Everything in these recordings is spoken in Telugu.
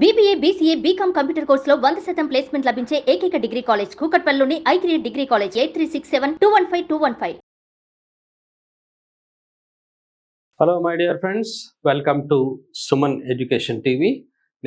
BBA, BCA, BCom కంప్యూటర్ కోర్సులో 100% ప్లేస్మెంట్ లభించే ఏకైక డిగ్రీ కాలేజ్ కూకట్పల్లిలోని i3 degree college 8367215215. Hello my dear friends, welcome to Suman education TV.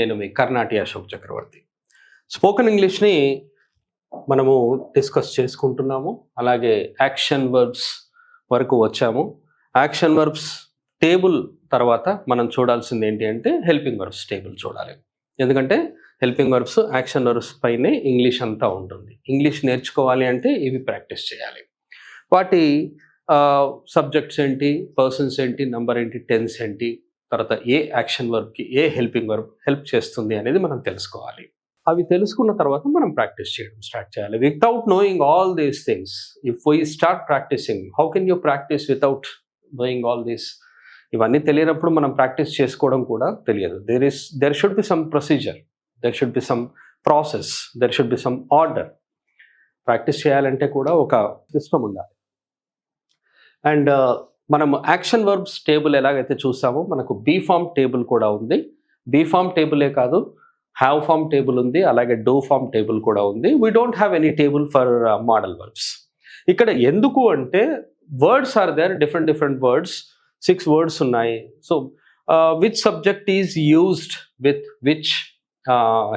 నేను మీ కర్ణాటి అశోక్ చక్రవర్తి. స్పోకెన్ ఇంగ్లీష్ని మనము డిస్కస్ చేసుకుంటున్నాము. అలాగే యాక్షన్ వర్బ్స్ వరకు వచ్చాము. యాక్షన్ వర్బ్స్ టేబుల్ తర్వాత మనం చూడాల్సింది ఏంటి అంటే హెల్పింగ్ వర్బ్స్ టేబుల్ చూడాలి. ఎందుకంటే హెల్పింగ్ వర్బ్స్ యాక్షన్ వర్బ్స్ పైనే ఇంగ్లీష్ అంతా ఉంటుంది. ఇంగ్లీష్ నేర్చుకోవాలి అంటే ఇవి ప్రాక్టీస్ చేయాలి. వాటి సబ్జెక్ట్స్ ఏంటి, పర్సన్స్ ఏంటి, నంబర్ ఏంటి, టెన్స్ ఏంటి, తర్వాత ఏ యాక్షన్ వర్బ్కి ఏ హెల్పింగ్ వర్బ్ హెల్ప్ చేస్తుంది అనేది మనం తెలుసుకోవాలి. అవి తెలుసుకున్న తర్వాత మనం ప్రాక్టీస్ చేయడం స్టార్ట్ చేయాలి. Without knowing all these things, if we start practicing, how can you practice without knowing all these? ఇవన్నీ తెలియనప్పుడు మనం ప్రాక్టీస్ చేసుకోవడం కూడా తెలియదు. There should be some procedure, there should be some process, there should be some order. Practice చేయాలంటే కూడా ఒక సిస్టమ్ ఉండాలి. అండ్ మనం యాక్షన్ వర్బ్స్ టేబుల్ ఎలాగైతే చూసామో మనకు బీ ఫామ్ టేబుల్ కూడా ఉంది. బీ ఫామ్ టేబులే కాదు, హ్యావ్ ఫామ్ టేబుల్ ఉంది, అలాగే డూ ఫామ్ టేబుల్ కూడా ఉంది. We don't have any table for modal verbs. ఇక్కడ ఎందుకు అంటే words are there, different words, 6 words ఉన్నాయి. So which subject is used with which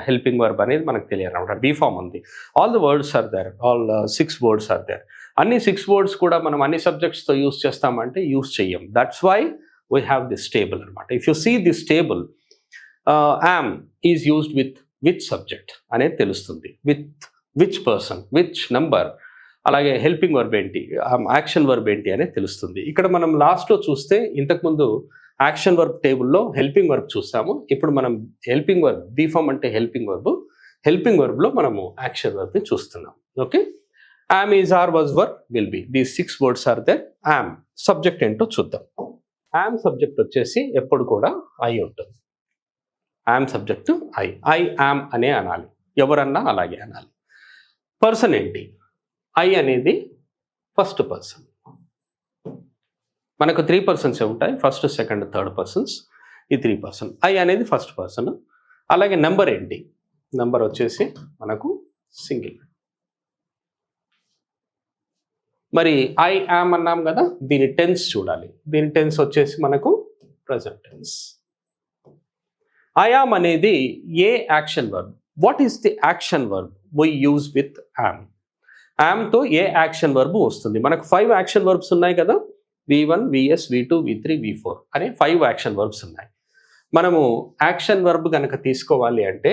helping verb అనేది మనకు తెలియాలి అనమాట. బీ ఫామ్ ఉంది, all the words are there, all 6 words are there. అన్ని 6 words కూడా మనం అన్ని సబ్జెక్ట్స్తో యూజ్ చేస్తామంటే యూజ్ చెయ్యం. That's why we have this table అనమాట. If you see this table, am is used with which subject అనేది తెలుస్తుంది, with which person, which number, అలాగే హెల్పింగ్ వర్బ్ ఏంటి, యాక్షన్ వర్బ్ ఏంటి అనేది తెలుస్తుంది. ఇక్కడ మనం లాస్ట్లో చూస్తే ఇంతకుముందు యాక్షన్ వర్బ్ టేబుల్లో హెల్పింగ్ వర్బ్ చూస్తాము. ఇప్పుడు మనం హెల్పింగ్ వర్బ్, బీ ఫామ్ అంటే హెల్పింగ్ వర్బ్, హెల్పింగ్ వర్బ్లో మనము యాక్షన్ వర్బ్ని చూస్తున్నాం. Okay, am is are was were will be, these 6 words are there. Am subject ఏంటో చూద్దాం. యామ్ సబ్జెక్ట్ వచ్చేసి ఎప్పుడు కూడా ఐ ఉంటుంది. యామ్ సబ్జెక్టు ఐ యామ్ అనే అనాలి, ఎవరన్నా అలాగే అనాలి. పర్సన్ ఏంటి? ఐ అనేది ఫస్ట్ పర్సన్. మనకు 3 persons ఉంటాయి, ఫస్ట్, సెకండ్, థర్డ్ పర్సన్స్. ఈ 3 persons. ఐ అనేది ఫస్ట్ పర్సన్. అలాగే నెంబర్ ఏంటి? నెంబర్ వచ్చేసి మనకు సింగిల్. మరి ఐ యామ్ అన్నాం కదా, దీని టెన్స్ చూడాలి. దీని టెన్స్ వచ్చేసి మనకు ప్రజెంట్ టెన్స్. ఐ యామ్ అనేది ఏ action verb? What is the action verb we use with am? యామ్తో ఏ యాక్షన్ వర్బ్ వస్తుంది? మనకు 5 యాక్షన్ వర్బ్స్ ఉన్నాయి కదా, V1, VS, V2, V3, V4 అనే 5 యాక్షన్ వర్బ్స్ ఉన్నాయి. మనము యాక్షన్ వర్బ్ కనుక తీసుకోవాలి అంటే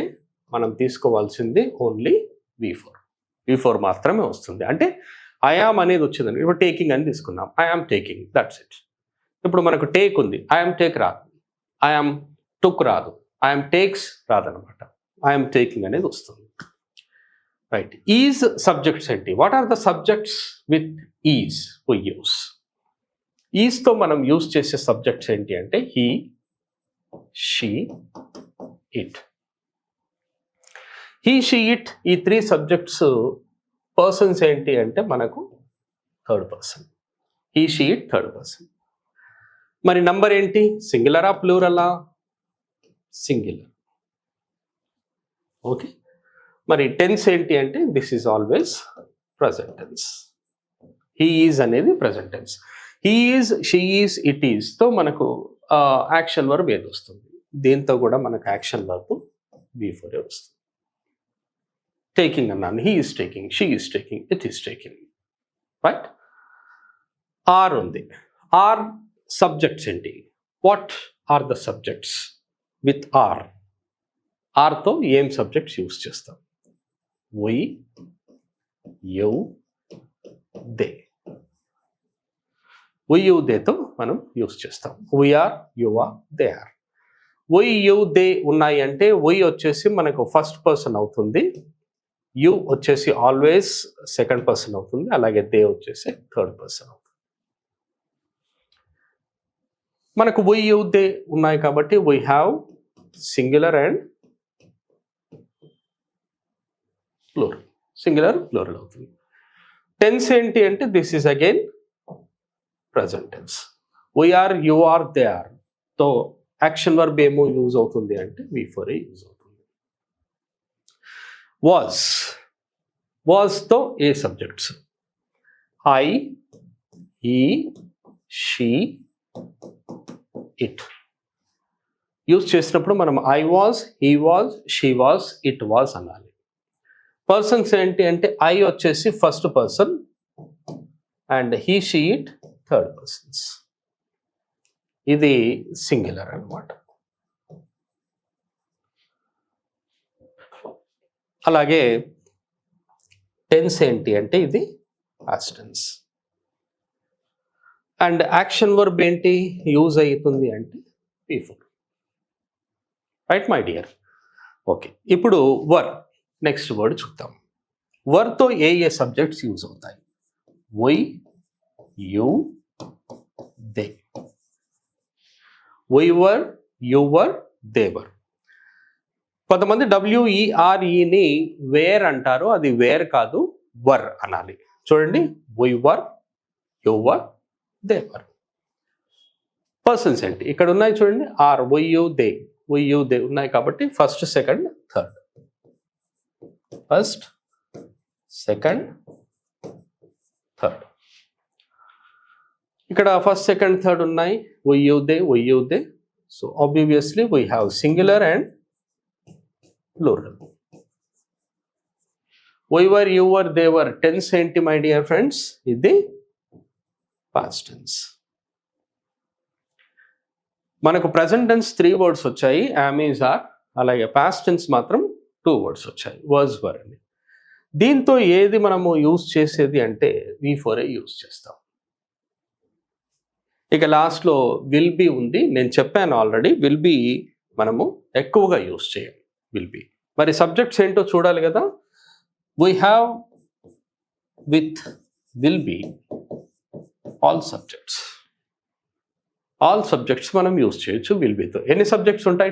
మనం తీసుకోవాల్సింది ఓన్లీ V4 మాత్రమే వస్తుంది. అంటే ఐఆమ్ అనేది వచ్చిందండి. ఇప్పుడు టేకింగ్ అని తీసుకున్నాం, ఐఆమ్ టేకింగ్, దట్స్ ఇట్. ఇప్పుడు మనకు టేక్ ఉంది, ఐఆమ్ టేక్ రాదు, ఐఆమ్ టుక్ రాదు, ఐఆమ్ టేక్స్ రాదనమాట. ఐఆమ్ టేకింగ్ అనేది వస్తుంది. రైట్. ఈజ్ సబ్జెక్ట్స్ ఏంటి? What are the subjects with is we use? ఈజ్తో మనం యూజ్ చేసే సబ్జెక్ట్స్ ఏంటి అంటే he, she, it. He, she, it, ఈ 3 సబ్జెక్ట్స్. పర్సన్స్ ఏంటి అంటే మనకు third person. He, she, it, third person. మరి నంబర్ ఏంటి? సింగులరా, ప్లూరలా? సింగులర్. ఓకే. మరి టెన్స్ ఏంటి అంటే this is always present tense. He is అనేది present tense. He is, she is, it ఈజ్తో మనకు యాక్షన్ వర్బ్ ఏది వస్తుంది? దీంతో కూడా మనకు యాక్షన్ వర్బ్ V4 వస్తుంది. టేకింగ్ అన్నాను, he is taking, she is taking, it is taking. Right. Are ఉంది. ఆర్ సబ్జెక్ట్స్ ఏంటి? What are the subjects with are? ఆర్తో ఏం సబ్జెక్ట్స్ యూజ్ చేస్తాం? we, you, they. we, you, theyతో మనం యూజ్ చేస్తాం. we are, you are, they are. we, you, they ఉన్నాయి అంటే we వచ్చేసి మనకు ఫస్ట్ పర్సన్ అవుతుంది, you వచ్చేసి ఆల్వేస్ సెకండ్ పర్సన్ అవుతుంది, అలాగే they వచ్చేసి థర్డ్ పర్సన్ అవుతుంది. మనకు we, you, they ఉన్నాయి కాబట్టి we have singular and plural. Singular, plural అవుతుంది. టెన్స్ ఏంటి అంటే this is again present tense. we are, you are, they are తో యాక్షన్ వర్బ్ ఏమో యూజ్ అవుతుంది అంటే V4 యూజ్ అవుతుంది. వాజ్తో ఏ subjects? I, he, she, it use చేసినప్పుడు మనం I was, he was, she was, it was అనాలి. పర్సన్స్ ఏంటి అంటే ఐ వచ్చేసి first person and he, she, it third persons. ఇది సింగులర్ అన్నమాట. అలాగే టెన్స్ ఏంటి అంటే ఇది past tense. And action verb ఏంటి యూజ్ అవుతుంది అంటే before. Right my dear? Okay, ఇప్పుడు వర్, నెక్స్ట్ వర్డ్ చూద్దాం. వర్తో ఏ సబ్జెక్ట్స్ యూజ్ అవుతాయి? We, you, they. We were, you were, they were. కొంతమంది WEREని వేర్ అంటారు, అది వేర్ కాదు, వర్ అనాలి. చూడండి, we were, you were, they were. Persons ఏంటి ఇక్కడ ఉన్నాయి చూడండి, ఆర్, వై యు దే ఉన్నాయి కాబట్టి first, second, third. First, second, third. ఇక్కడ ఫస్ట్, సెకండ్, థర్డ్ ఉన్నాయి. We you they. So obviously we have singular and plural. We were, you were, they were tense ఏంటి మై డియర్ ఫ్రెండ్స్? ఇది పాస్ట్ టెన్స్. మనకు ప్రెజెంట్ టెన్స్ 3 వర్డ్స్ వచ్చాయి, యామ్, ఈజ్, ఆర్. అలాగే పాస్ట్ టెన్స్ మాత్రం 2 వర్డ్స్ వచ్చాయి, వాజ్, వర్ అని. దీంతో ఏది మనము యూజ్ చేసేది అంటే V4 యూజ్ చేస్తాం. ఇక లాస్ట్లో విల్ బి ఉంది, నేను చెప్పాను ఆల్రెడీ, విల్ బి మనము ఎక్కువగా యూజ్ చేయం, విల్ బి. మరి సబ్జెక్ట్స్ ఏంటో చూడాలి కదా. We have with will be all subjects మనం యూజ్ చేయొచ్చు విల్ బితో. ఎన్ని సబ్జెక్ట్స్ ఉంటాయి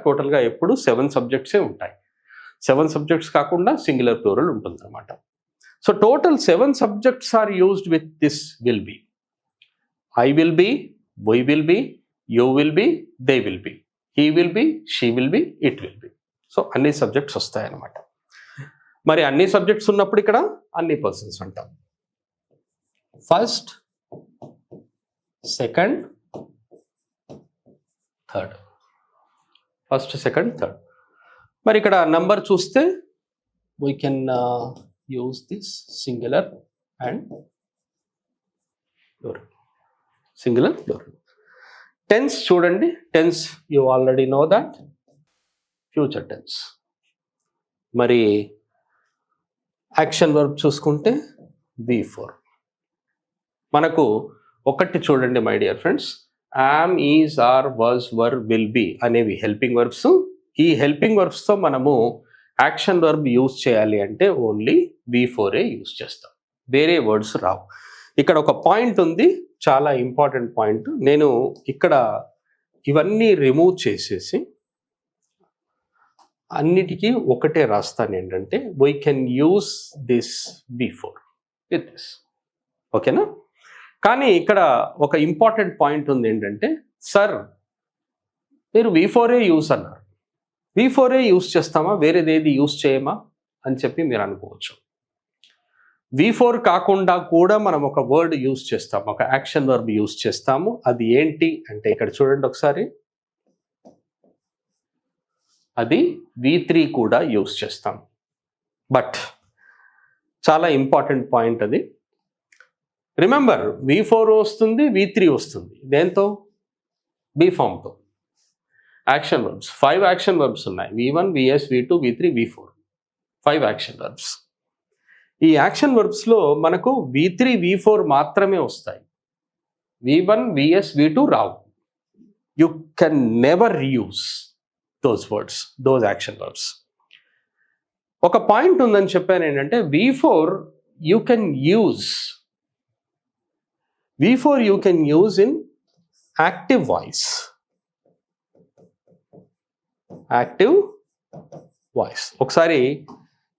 టోటల్గా ఎప్పుడు 7 సబ్జెక్ట్సే ఉంటాయి. 7 సబ్జెక్ట్స్ కాకుండా సింగులర్ ప్లూరల్ ఉంటుంది అనమాట. So total 7 subjects are used with this will be. I will be, we will be, you will be, they will be, he will be, she will be, it will be. So అన్ని సబ్జెక్ట్స్ వస్తాయన్నమాట. మరి అన్ని సబ్జెక్ట్స్ ఉన్నప్పుడు ఇక్కడ అన్ని పర్సన్స్ అంటాం. First, second, third. First, second, third. మరి ఇక్కడ నంబర్ చూస్తే we can use this singular and plural. Singular, plural. Tense చూడండి, tense you already know that, future tense. మరి యాక్షన్ వర్బ్ చూసుకుంటే V4. మనకు ఒకటి చూడండి my dear friends, am, is, are, was, were, will be అనేవి హెల్పింగ్ వర్బ్స్. ఈ హెల్పింగ్ వర్బ్స్తో మనము యాక్షన్ వర్బ్ యూజ్ చేయాలి అంటే ఓన్లీ V4 యూజ్ చేస్తాం, వేరే వర్డ్స్ రావు. ఇక్కడ ఒక పాయింట్ ఉంది, చాలా ఇంపార్టెంట్ పాయింట్. నేను ఇక్కడ ఇవన్నీ రిమూవ్ చేసేసి అన్నిటికీ ఒకటే రాస్తాను, ఏంటంటే we can use this V4 with this. ఓకేనా? కానీ ఇక్కడ ఒక ఇంపార్టెంట్ పాయింట్ ఉంది, ఏంటంటే సార్ మీరు V4 యూజ్ అన్నారు, V4 యూజ్ చేస్తామా, వేరేదేది యూజ్ చేయమా అని చెప్పి మీరు అనుకోవచ్చు. V4 కాకుండా కూడా మనం ఒక వర్డ్ యూజ్ చేస్తాము, ఒక యాక్షన్ వర్బ్ యూజ్ చేస్తాము. అది ఏంటి అంటే ఇక్కడ చూడండి ఒకసారి, అది V3 కూడా యూజ్ చేస్తాం. బట్ చాలా ఇంపార్టెంట్ పాయింట్ అది. రిమెంబర్, V4 వస్తుంది, V3 వస్తుంది. దేంతో? బి ఫామ్తో. యాక్షన్ వర్బ్స్ 5 యాక్షన్ వర్బ్స్ ఉన్నాయి, V1, VS, V2, V3, V4. 5 action verbs. ఈ యాక్షన్ వర్బ్స్లో మనకు V3, V4 మాత్రమే వస్తాయి, V1, VS, V2 రావు. You can never use those words, those action verbs. ఒక పాయింట్ ఉందని చెప్పాను, ఏంటంటే V4 you can use in active voice. ఒకసారి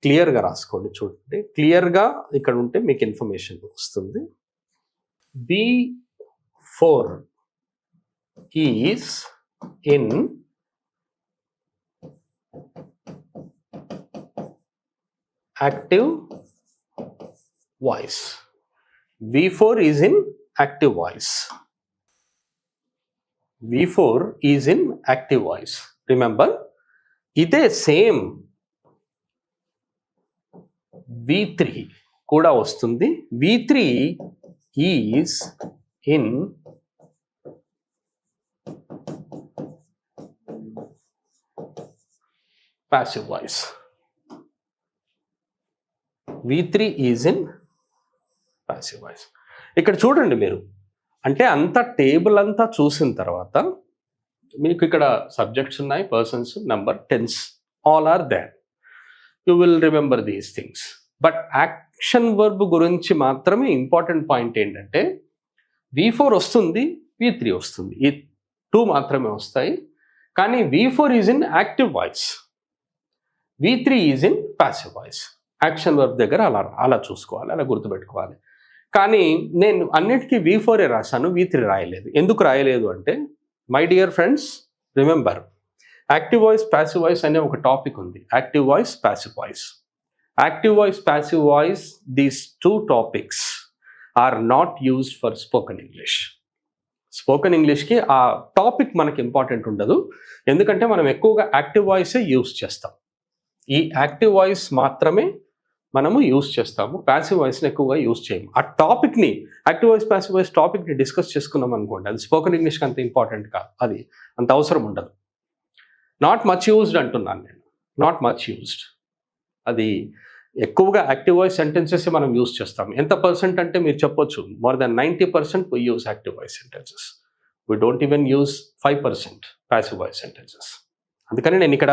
క్లియర్గా రాసుకోండి, చూడండి క్లియర్గా ఇక్కడ ఉంటే మీకు ఇన్ఫర్మేషన్ వస్తుంది. V4 is in active voice. V4 is in active voice. V4 is in active voice. Remember, ఇదే సేమ్ V3 కూడా వస్తుంది. V3 is in passive voice. V3 is in passive voice. ఇక్కడ చూడండి మీరు, అంటే అంత టేబుల్ అంతా చూసిన తర్వాత మీకు ఇక్కడ సబ్జెక్ట్స్ ఉన్నాయి, persons, number, tense, all are there. You will remember these things. But action verb గురించి మాత్రమే ఇంపార్టెంట్ పాయింట్ ఏంటంటే V4 వస్తుంది, V3 వస్తుంది, ఈ 2 మాత్రమే వస్తాయి. కానీ V4 is in active voice, V3 is in passive voice. Action verb దగ్గర అలా చూసుకోవాలి, అలా గుర్తుపెట్టుకోవాలి. కానీ నేను అన్నిటికీ V4 రాశాను, V3 రాయలేదు. ఎందుకు రాయలేదు అంటే, my dear friends, remember, active voice, passive voice అనే ఒక టాపిక్ ఉంది. Active voice, passive voice. Active voice, passive voice, these 2 topics are not used for spoken English. Spoken ఇంగ్లీష్కి ఆ టాపిక్ మనకి ఇంపార్టెంట్ ఉండదు, ఎందుకంటే మనం ఎక్కువగా యాక్టివ్ వాయిసే యూజ్ చేస్తాం. ఈ యాక్టివ్ వాయిస్ మాత్రమే మనము యూజ్ చేస్తాము, ప్యాసివ్ వాయిస్ని ఎక్కువగా యూజ్ చేయము. ఆ టాపిక్ని, యాక్టివ్ వాయిస్, ప్యాసివ్ వాయిస్ టాపిక్ని డిస్కస్ చేసుకున్నాం అనుకోండి, అది స్పోకెన్ ఇంగ్లీష్కి అంత ఇంపార్టెంట్ కాదు, అది అంత అవసరం ఉండదు. నాట్ మచ్ యూజ్డ్ అంటున్నాను నేను, నాట్ మచ్ యూజ్డ్. అది ఎక్కువగా యాక్టివ్ వాయిస్ సెంటెన్సెస్ మనం యూజ్ చేస్తాం. ఎంత పర్సెంట్ అంటే మీరు చెప్పొచ్చు, more than 90% we use active voice sentences. we don't even use 5% passive voice sentences. అందుకని నేను ఇక్కడ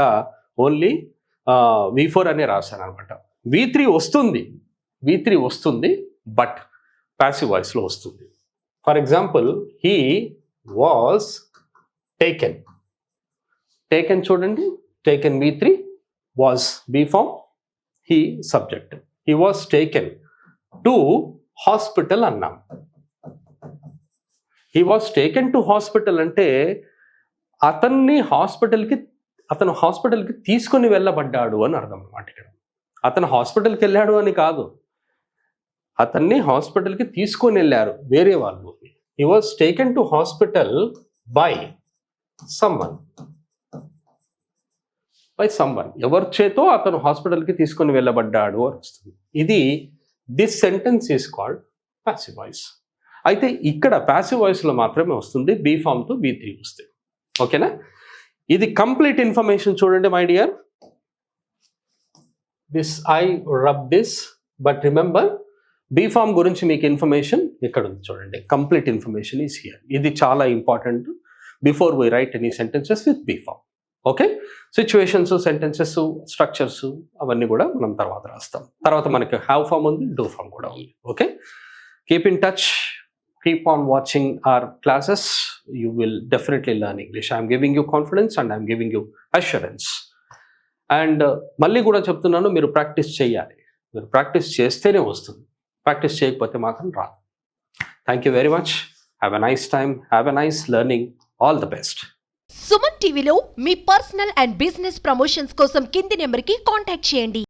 ఓన్లీ V4 అనే రాశాను అనమాట. V3 వస్తుంది, బట్ ప్యాసివ్ వాయిస్లో వస్తుంది. For example, he was taken. Taken చూడండి, taken V3, was be form, he subject. He was taken to hospital అన్నాం. He was taken to hospital అంటే అతను హాస్పిటల్కి తీసుకొని వెళ్ళబడ్డాడు అని అర్థం అన్నమాట. ఇక్కడ అతను హాస్పిటల్కి వెళ్ళాడు అని కాదు, అతన్ని హాస్పిటల్కి తీసుకొని వెళ్ళారు వేరే వాళ్ళు. He was taken to hospital by someone. ఎవరి చేతో అతను హాస్పిటల్కి తీసుకొని వెళ్ళబడ్డాడు అని వస్తుంది. This sentence is called passive voice. అయితే ఇక్కడ ప్యాసివ్ వాయిస్లో మాత్రమే వస్తుంది, బీ ఫామ్ టు V3 వస్తుంది. ఓకేనా? ఇది కంప్లీట్ ఇన్ఫర్మేషన్ చూడండి my dear. I rub this, but remember, be form గురించి మీకు ఇన్ఫర్మేషన్ ఇక్కడ ఉంది చూడండి. Complete information is here. ఇది చాలా important before we write any sentences with be form. Okay, situations, sentences, structures అవన్నీ కూడా మనం తర్వాత రాస్తాం. తర్వాత మనకి హ్యావ్ ఫామ్ ఉంది, డూ ఫామ్ కూడా ఉంది. Okay, keep in touch, keep on watching our classes. You will definitely learn English. I am giving you confidence and I am giving you assurance. And మళ్ళీ కూడా చెప్తున్నాను, మీరు ప్రాక్టీస్ చేయాలి. మీరు ప్రాక్టీస్ చేస్తేనే వస్తుంది, ప్రాక్టీస్ చేయకపోతే మాత్రం రాదు. Thank you very much. Have a nice time, have a nice learning. All the best. Suman టీవీలో మీ పర్సనల్ అండ్ బిజినెస్ ప్రమోషన్స్ కోసం కింది నెంబర్కి కాంటాక్ట్ చేయండి.